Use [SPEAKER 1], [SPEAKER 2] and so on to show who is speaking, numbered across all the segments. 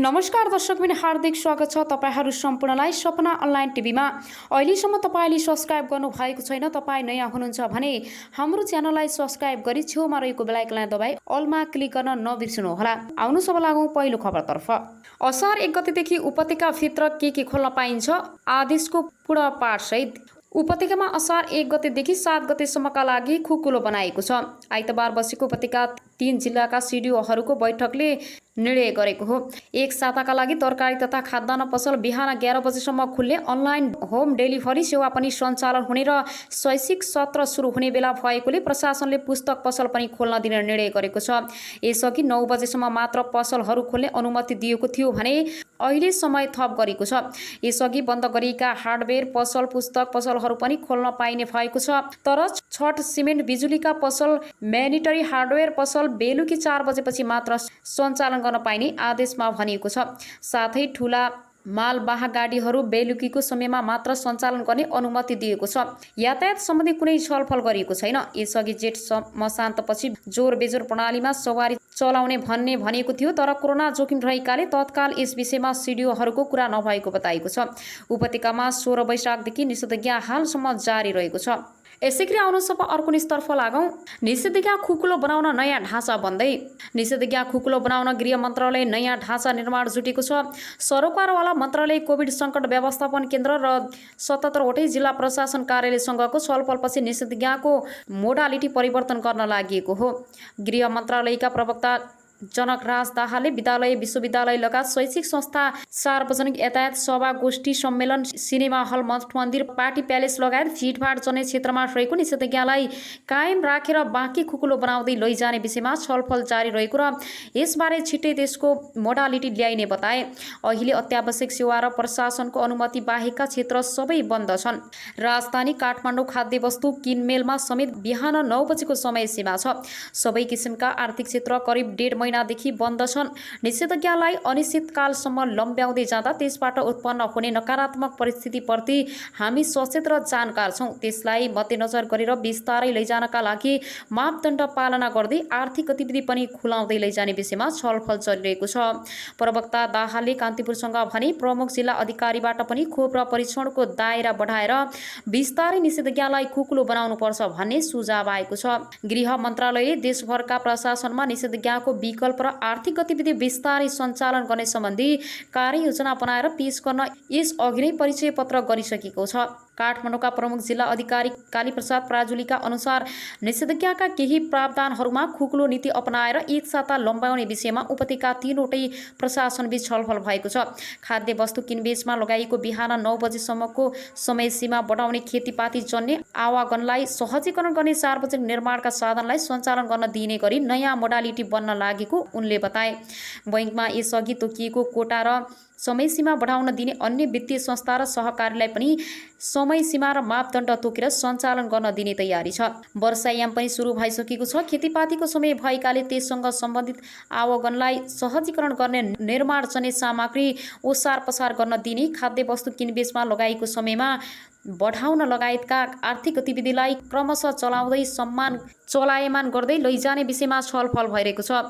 [SPEAKER 1] नमस्कार दर्शकबिन हार्दिक स्वागत छ तपाईहरू सम्पूर्णलाई सपना अनलाइन टिभीमा। अहिलेसम्म तपाईले सब्स्क्राइब गर्नु भएको छैन, तपाई नयाँ हुनुहुन्छ भने हाम्रो च्यानललाई सब्स्क्राइब गरी छेउमा रहेको बेल आइकनलाई दबाई अलमा क्लिक गर्न नबिर्सनु होला। आउनु सब लागौं पहिलो खबरतर्फ। असार 1 गतेदेखि उपत्यका भित्र के खोल्न पाइन्छ आदेशको पूर्ण पाठ सहित उपत्यकामा असार 1 गतेदेखि 7 गतेसम्मका लागि खुकुलो बनाएको छ। आइतबार बसेको उपत्यका 3 जिल्लाका सिडिओहरूको बैठकले निर्णय गरेको हो। एक साताका लागि तरकारी तथा खाद्यान्न पसल बिहान 11 बजेसम्म खुल्ने, अनलाइन होम डेलिभरी सेवा पनि सञ्चालन हुने र शैक्षिक सत्र सुरु हुने बेला भएकोले प्रशासनले पुस्तक पसल पनि खोल्न दिने निर्णय गरेको छ। यसअघि 9 बजेसम्म मात्र पसलहरू खोल्ने अनुमति दिएको थियो भने अहिले समय थप गरेको छ। यसअघि बन्द गरिएका हार्डवेयर पसल, पुस्तक पसलहरू पनि खोल्न पाइने भएको छ। तर छठ, सिमेन्ट, बिजुलीका पसल, म्यानिटरी हार्डवेयर पसल बेलुकी 4 बजेपछि मात्र सञ्चालन गर्न पाइने आदेशमा भनिएको छ। साथै ठूला मालवाहक गाडीहरू बेलुकीको समयमा मात्र सञ्चालन गर्ने अनुमति दिएको छ। यातायात सम्बन्धी कुनै छलफल गरिएको छैन। यसअघि जेठ मसान्तपछि जोर बेजोर प्रणालीमा सवारी चलाउने भन्ने भनेको थियो, तर कोरोना जोखिम रहेकाले तत्काल यस विषयमा सिडिओहरूको कुरा नभएको बताएको छ। उपत्यकामा 16 वैशाखदेखि निषेधाज्ञा हालसम्म जारी रहेको छ। यसैगरी आउनु सब अर्को न्युजतर्फ लागौं। निषेधाज्ञा खुकुलो बनाउन नयाँ ढाँचा बन्दै। निषेधाज्ञा खुकुलो बनाउन गृह मन्त्रालय नयाँ ढाँचा निर्माण जुटेको छ। सरोकारवाला मन्त्रालय कोभिड सङ्कट व्यवस्थापन केन्द्र र 77 वटै जिल्ला प्रशासन कार्यालयसँगको छलफलपछि निषेधाज्ञाको मोडालिटी परिवर्तन गर्न लागि हो। गृह मन्त्रालयका प्रवक्ता जनकराज दाहालले विद्यालय, विश्वविद्यालय लगायत शैक्षिक संस्था, सार्वजनिक यातायात, सभा, गोष्ठी, सम्मेलन, सिनेमा हल, मठ मन्दिर, पार्टी प्यालेस लगायत भिडभाड जन्य क्षेत्रमा रहेको निषेधाज्ञालाई कायम राखेर बाँकी खुकुलो बनाउँदै लैजाने विषयमा छलफल जारी रहेको र यसबारे छिट्टै त्यसको मोडालिटी ल्याइने बताए। अहिले अत्यावश्यक सेवा र प्रशासनको अनुमति बाहेकका क्षेत्र सबै बन्द छन्। राजधानी काठमाडौँ खाद्यवस्तु किनमेलमा समेत बिहान 9 बजेको समय सीमा छ। सबै किसिमका आर्थिक क्षेत्र करिब 1.5 महिनादेखि बन्द छन्। निषेधाज्ञालाई अनिश्चितकालसम्म लम्ब्याउँदै जाँदा त्यसबाट उत्पन्न हुने नकारात्मक परिस्थितिप्रति हामी सचेत र जानकार छौँ। त्यसलाई मध्यनजर गरेर बिस्तारै लैजानका लागि मापदण्ड पालना गर्दै आर्थिक गतिविधि पनि खुलाउँदै लैजाने विषयमा छलफल चलिरहेको छ। प्रवक्ता दाहालले कान्तिपुरसँग भने प्रमुख जिल्ला अधिकारीबाट पनि खोप र परीक्षणको दायरा बढाएर बिस्तारै निषेधाज्ञालाई खुकुलो बनाउनुपर्छ भन्ने सुझाव आएको छ। गृह मन्त्रालयले देशभरका प्रशासनमा निषेधाज्ञाको विकल्प र आर्थिक गतिविधि बिस्तारै सञ्चालन गर्ने सम्बन्धी कार्ययोजना बनाएर पेश गर्न यस अघि नै परिचय पत्र गरिसकेको छ। काठमाडौँका प्रमुख जिल्ला अधिकारी कालीप्रसाद प्राजुलीका अनुसार निषेधाज्ञाका केही प्रावधानहरूमा खुकुलो नीति अपनाएर एक साता लम्ब्याउने विषयमा उपत्यका 3 वटै प्रशासनबीच छलफल भएको छ। खाद्य वस्तु किनबेचमा लगाइएको बिहान 9 बजेसम्मको समय सीमा बढाउने, खेतीपाती जन्य आवागमनलाई सहजीकरण गर्ने, सार्वजनिक निर्माणका साधनलाई सञ्चालन गर्न दिइने गरी नयाँ मोडालिटी बन्न लागेको उनले बताए। बैंकमा यसअघि तोकिएको कोटा र समय सीमा बढाउन दिने, अन्य वित्तीय संस्था र सहकारीलाई पनि समय सीमा र मापदण्ड तोकेर सञ्चालन गर्न दिने तयारी छ। वर्षायाम पनि सुरु भइसकेको छ। खेतीपातीको समय भएकाले त्यससँग सम्बन्धित आवागमनलाई सहजीकरण गर्ने, निर्माण जन्य सामग्री ओसार पसार गर्न दिने, खाद्य वस्तु किनबेचमा लगाएको समयमा बढाउन लगायतका आर्थिक गतिविधिलाई क्रमशः चलायमान गर्दै लैजाने विषयमा छलफल भइरहेको छ।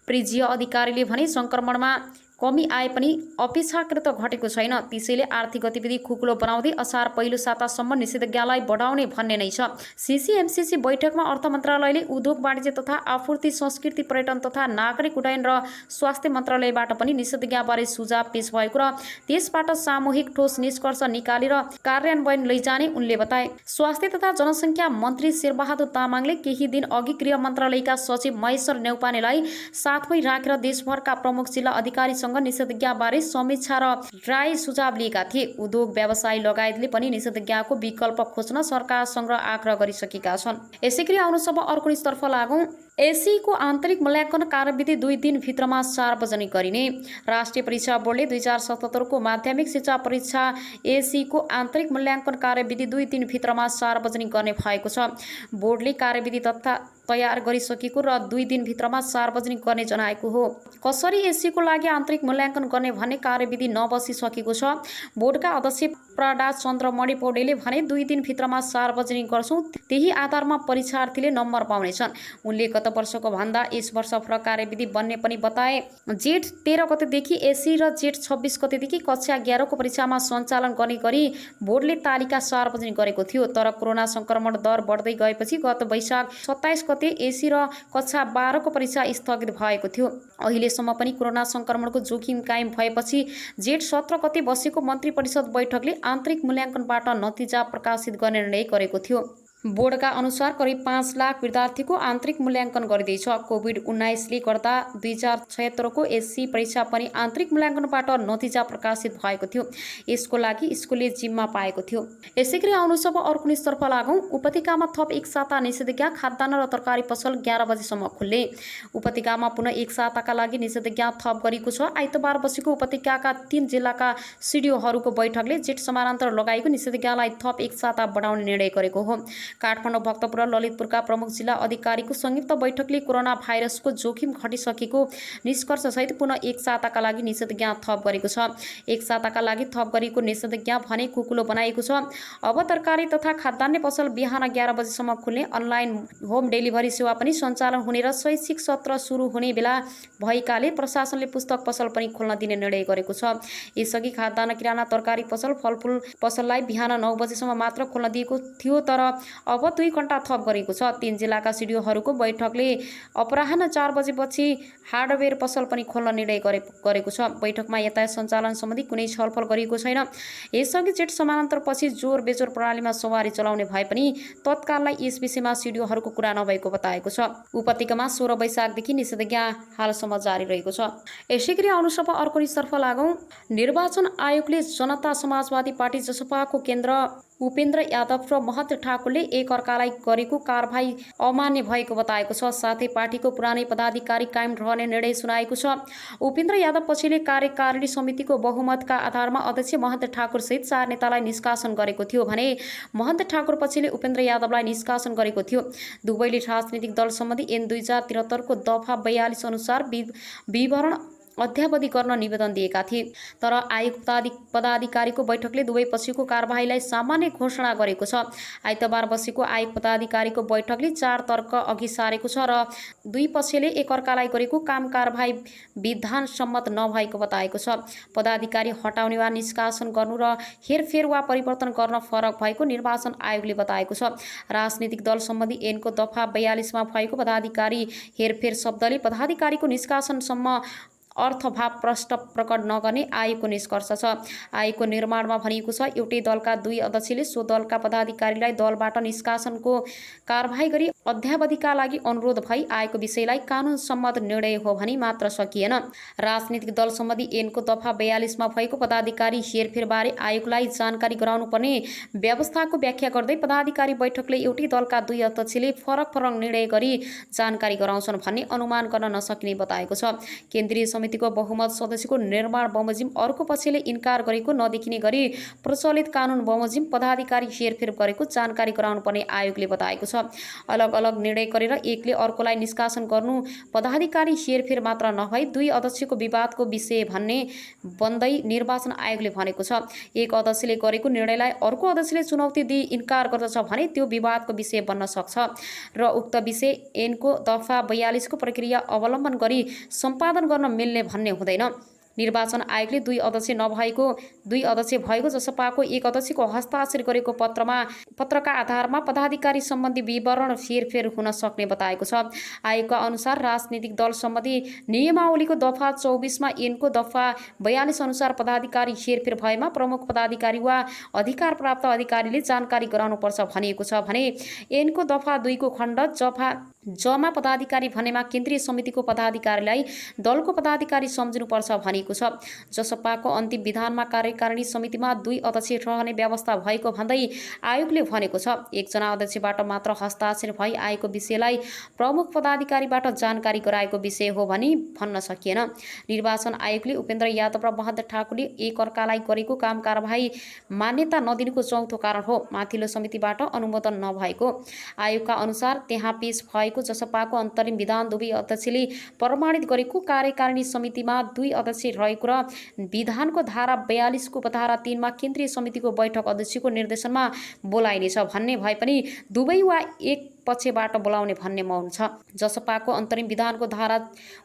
[SPEAKER 1] प्रिजीय अधिकारीले भने सङ्क्रमणमा कमी आए पनि अपेक्षाकृत घटेको छैन। त्यसैले आर्थिक गतिविधि खुकुलो बनाउँदै असार पहिलो सातासम्म निषेधाज्ञालाई बढाउने भन्ने नै छ। सीसीएमसीसी बैठकमा अर्थ मन्त्रालयले उद्योग, वाणिज्य तथा आपूर्ति, संस्कृति, पर्यटन तथा नागरिक उड्डयन र स्वास्थ्य मन्त्रालयबाट पनि निषेधाज्ञाबारे सुझाव पेश भएको र त्यसबाट सामूहिक ठोस निष्कर्ष निकालेर कार्यान्वयन लैजाने उनले बताए। स्वास्थ्य तथा जनसङ्ख्या मन्त्री शेरबहादुर तामाङले केही दिन अघि गृह मन्त्रालयका सचिव महेश्वर नेउपानेलाई साथमै राखेर देशभरका प्रमुख जिल्ला अधिकारीसँग निषेधाज्ञाबारे समीक्षा र राय सुझाव लिएका थिए। उद्योग, व्यवसाय लगायतले पनि निषेधाज्ञाको विकल्प खोज्न सरकारसँग आग्रह गरिसकेका छन्। यसैगरी आउनु सब अर्को न्युजतर्फ लागौं। एसईको आन्तरिक मूल्याङ्कन कार्यविधि 2 दिनभित्रमा सार्वजनिक गरिने। राष्ट्रिय परीक्षा बोर्डले 2077 को माध्यमिक शिक्षा परीक्षा एसईको आन्तरिक मूल्याङ्कन कार्यविधि 2 दिनभित्रमा सार्वजनिक गर्ने भएको छ। बोर्डले कार्यविधि तयार गरिसकेको र 2 दिनभित्रमा सार्वजनिक गर्ने जनाएको हो। कसरी एसईको लागि आन्तरिक मूल्याङ्कन गर्ने भन्ने कार्यविधि नबसिसकेको छ। बोर्डका अध्यक्ष प्रडा चन्द्रमणि पौडेलले भने 2 दिनभित्रमा सार्वजनिक गर्छौं, त्यही आधारमा परीक्षार्थीले नम्बर पाउनेछन्। उनले गत वर्षको भन्दा यस वर्ष फरक कार्यविधि बन्ने पनि बताए। जेठ 13 गतेदेखि एसी र जेठ 26 गतेदेखि कक्षा 11 को परीक्षामा सञ्चालन गर्ने गरी बोर्डले तालिका सार्वजनिक गरेको थियो। तर कोरोना संक्रमण दर बढ्दै गएपछि गत वैशाख 27 गते एसी र कक्षा 12 को परीक्षा स्थगित भएको थियो। अहिलेसम्म पनि कोरोना संक्रमणको जोखिम कायम भएपछि जेठ 17 गते बसेको मन्त्री परिषद बैठकले आन्तरिक मूल्याङ्कनबाट नतिजा प्रकाशित गर्ने निर्णय गरेको थियो। बोर्डका अनुसार करिब 5 लाख विद्यार्थीको आन्तरिक मूल्याङ्कन गरिँदैछ। कोभिड-19ले गर्दा 2076 को एससी परीक्षा पनि आन्तरिक मूल्याङ्कनबाट नतिजा प्रकाशित भएको थियो। यसको लागि स्कुलले जिम्मा पाएको थियो। यसैगरी आउनु सब अर्को न्युजतर्फ लागौँ। उपत्यकामा थप एक साता निषेधाज्ञा, खाद्यान्न र तरकारी पसल 11 बजेसम्म खुल्ले। उपत्यकामा पुनः एक साताका लागि निषेधाज्ञा थप गरिएको छ। आइतबार बसेको उपत्यकाका 3 जिल्लाका सिडिओहरूको बैठकले जेठ समानान्तर लगाएको निषेधाज्ञालाई थप एक साता बढाउने निर्णय गरेको हो। काठमाडौँ, भक्तपुर र ललितपुरका प्रमुख जिल्ला अधिकारीको संयुक्त बैठकले कोरोना भाइरसको जोखिम घटिसकेको निष्कर्षसहित पुनः एक साताका लागि निषेधाज्ञा थप गरेको छ। एक साताका लागि थप गरिएको निषेधाज्ञा भने कुकुलो बनाइएको छ। अब तरकारी तथा खाद्यान्न पसल बिहान 11 बजेसम्म खुल्ने, अनलाइन होम डेलिभरी सेवा पनि सञ्चालन हुने र शैक्षिक सत्र सुरु हुने बेला भएकाले प्रशासनले पुस्तक पसल पनि खोल्न दिने निर्णय गरेको छ। यसअघि खाद्यान्न, किराना, तरकारी पसल, फलफुल पसललाई बिहान 9 बजेसम्म मात्र खोल्न दिएको थियो, तर अब 2 घण्टा थप गरेको छ। 3 जिल्लाका सिडिओहरूको बैठकले अपराह्न 4 बजेपछि हार्डवेयर पसल पनि खोल्न निर्णय गरेको छ। बैठकमा यातायात सञ्चालन सम्बन्धी कुनै छलफल गरिएको छैन। यसअघि जेठ समानान्तरपछि जोर बेजोर प्रणालीमा सवारी चलाउने भए पनि तत्काललाई यस विषयमा सिडिओहरूको कुरा नभएको बताएको छ। उपत्यकामा 16 वैशाखदेखि निषेधाज्ञा हालसम्म जारी रहेको छ। यसैगरी आउनु सब अर्को न्युजतर्फ लागौँ। निर्वाचन आयोगले जनता समाजवादी पार्टी जसपाको केन्द्र उपेन्द्र यादव र महत ठाकुरले एकअर्कालाई गरेको कारबाही अमान्य भएको बताएको छ। साथै पार्टीको पुरानै पदाधिकारी कायम रहने निर्णय सुनाएको छ। उपेन्द्र यादव पछिल्लो कार्यकारिणी समितिको बहुमतका आधारमा अध्यक्ष महत ठाकुर सहित 4 नेतालाई निष्कासन गरेको थियो भने महत ठाकुर पछिल्लो उपेन्द्र यादवलाई निष्कासन गरेको थियो। दुवैले राजनीतिक दल सम्बन्धी ऐन 2073 को दफा 42 अनुसार विवरण अध्यावधि गर्न निवेदन दिएका थिए। तर आयोग पदाधिकारीको बैठकले दुवै पक्षको कारबाहीलाई सामान्य घोषणा गरेको छ। आइतबार बसेको आयोग पदाधिकारीको बैठकले 4 तर्क अघि सारेको छ र दुई पक्षले एकअर्कालाई गरेको काम कारबाही विधान सम्मत नभएको बताएको छ। पदाधिकारी हटाउने वा निष्कासन गर्नु र हेरफेर वा परिवर्तन गर्न फरक भएको निर्वाचन आयोगले बताएको छ। राजनीतिक दल सम्बन्धी ऐनको दफा 42 मा भएको पदाधिकारी हेरफेर शब्दले पदाधिकारीको निष्कासनसम्म अर्थभाव प्रकट नगर्ने आयोगको निष्कर्ष छ। आयोगको निर्माणमा भनिएको छ, एउटै दलका 2 अध्यक्षले सो दलका पदाधिकारीलाई दलबाट निष्कासनको कारबाही गरी अध्यावधिका लागि अनुरोध भई आएको विषयलाई कानुन सम्मत निर्णय हो भनी मात्र सकिएन। राजनीतिक दल सम्बन्धी ऐनको दफा 42 मा भएको पदाधिकारी हेरफेरबारे आयोगलाई जानकारी गराउनुपर्ने व्यवस्थाको व्याख्या गर्दै पदाधिकारी बैठकले एउटै दलका 2 अध्यक्षले फरक निर्णय गरी जानकारी गराउँछन् भन्ने अनुमान गर्न नसकिने बताएको छ। केन्द्रीय समितिको बहुमत सदस्यको निर्माण बमोजिम अर्को पक्षले इन्कार गरेको नदेखिने गरी प्रचलित कानुन बमोजिम पदाधिकारी हेरफेर गरेको जानकारी गराउनुपर्ने आयोगले बताएको छ। अलग अलग निर्णय गरेर एकले अर्कोलाई निष्कासन गर्नु पदाधिकारी हेरफेर मात्र नभई 2 अध्यक्षको विवादको विषय भन्ने बन्दै निर्वाचन आयोगले भनेको छ। एक अध्यक्षले गरेको निर्णयलाई अर्को अध्यक्षले चुनौती दिई इन्कार गर्दछ भने त्यो विवादको विषय बन्न सक्छ र उक्त विषय ऐनको दफा 42 को प्रक्रिया अवलम्बन गरी सम्पादन गर्न मिल्ने भन्ने हुँदैन। निर्वाचन आयोगले 2 अध्यक्ष भएको जसपाको एक अध्यक्षको हस्ताक्षर गरेको पत्रका आधारमा पदाधिकारी सम्बन्धी विवरण हेरफेर हुन सक्ने बताएको छ। आयोगका अनुसार राजनीतिक दल सम्बन्धी नियमावलीको दफा 24 मा ऐनको दफा 42 अनुसार पदाधिकारी हेरफेर भएमा प्रमुख पदाधिकारी वा अधिकार प्राप्त अधिकारीले जानकारी गराउनुपर्छ भनिएको छ भने ऐनको दफा 2 को खण्ड जमा पदाधिकारी भनेमा केन्द्रीय समितिको पदाधिकारीलाई दलको पदाधिकारी सम्झिनुपर्छ भनिएको छ। जसपाको अन्तिम विधानमा कार्यकारिणी समितिमा 2 अध्यक्ष रहने व्यवस्था भएको भन्दै आयोगले भनेको छ। एकजना अध्यक्षबाट मात्र हस्ताक्षर भई आएको विषयलाई प्रमुख पदाधिकारीबाट जानकारी गराएको विषय हो भनी भन्न सकिएन। निर्वाचन आयोगले उपेन्द्र यादव र महत ठाकुरले एकअर्कालाई गरेको काम कारबाही मान्यता नदिनुको चौथो कारण हो माथिल्लो समितिबाट अनुमोदन नभएको। आयोगका अनुसार त्यहाँ पेश भएको जसपाको अन्तरिम विधान 2 अध्यक्षले प्रमाणित गरेको कार्यकारिणी समितिमा 2 अध्यक्ष रहेको र विधानको धारा 42 को उपधारा 3 मा केन्द्रीय समितिको बैठक अध्यक्षको निर्देशनमा बोलाइनेछ भन्ने भए पनि दुवै वा एक पक्षबाट बोलाउने भन्ने मौन छ। जसपाको अन्तरिम विधानको धारा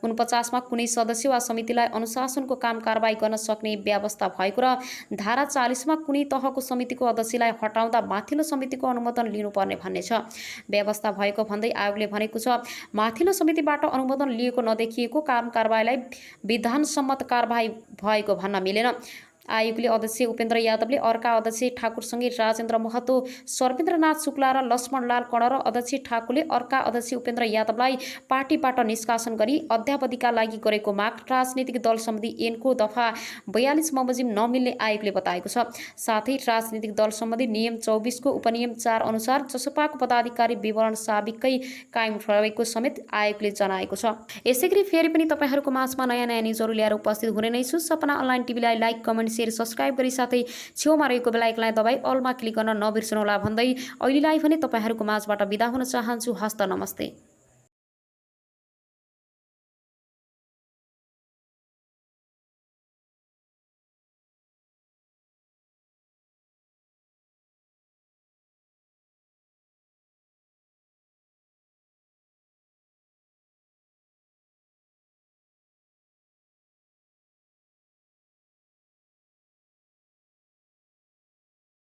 [SPEAKER 1] 49 मा कुनै सदस्य वा समितिलाई अनुशासनको काम कारबाही गर्न सक्ने व्यवस्था भएको र धारा 40 मा कुनै तहको समितिको अध्यक्षलाई हटाउँदा माथिल्लो समितिको अनुमोदन लिनुपर्ने भन्ने छ। व्यवस्था भएको भन्दै आयोगले भनेको छ, माथिल्लो समितिबाट अनुमोदन लिएको नदेखिएको काम कारबाहीलाई विधानसम्मत कारबाही भएको भन्न मिलेन। आयोगले अध्यक्ष उपेन्द्र यादवले अर्का अध्यक्ष ठाकुरसँगै राजेन्द्र महतो, सर्वेन्द्रनाथ शुक्ला र लक्ष्मणलाल कर्ण र अध्यक्ष ठाकुरले अर्का अध्यक्ष उपेन्द्र यादवलाई पार्टीबाट निष्कासन गरी अध्यावधिका लागि गरेको माग राजनीतिक दल सम्बन्धी ऐनको दफा 42 बमोजिम नमिल्ने आयोगले बताएको छ। साथै राजनीतिक दल सम्बन्धी नियम 24 को उपनियम 4 अनुसार जसपाको पदाधिकारी विवरण साबिकै कायम रहेको समेत आयोगले जनाएको छ। यसैगरी फेरि पनि तपाईहरुको माझमा नयाँ न्युजहरू ल्याएर उपस्थित हुने नै छु। सपना अनलाइन टिभीलाई लाइक, कमेन्ट, शेयर, सब्स्क्राइब गरी साथै छेउमा रहेको बेल आइकनलाई दबाई अलमा क्लिक गर्न नबिर्सनुहोला भन्दै अहिलेलाई भने तपाईहरुको माझबाट बिदा हुन चाहन्छु। हस्त नमस्ते।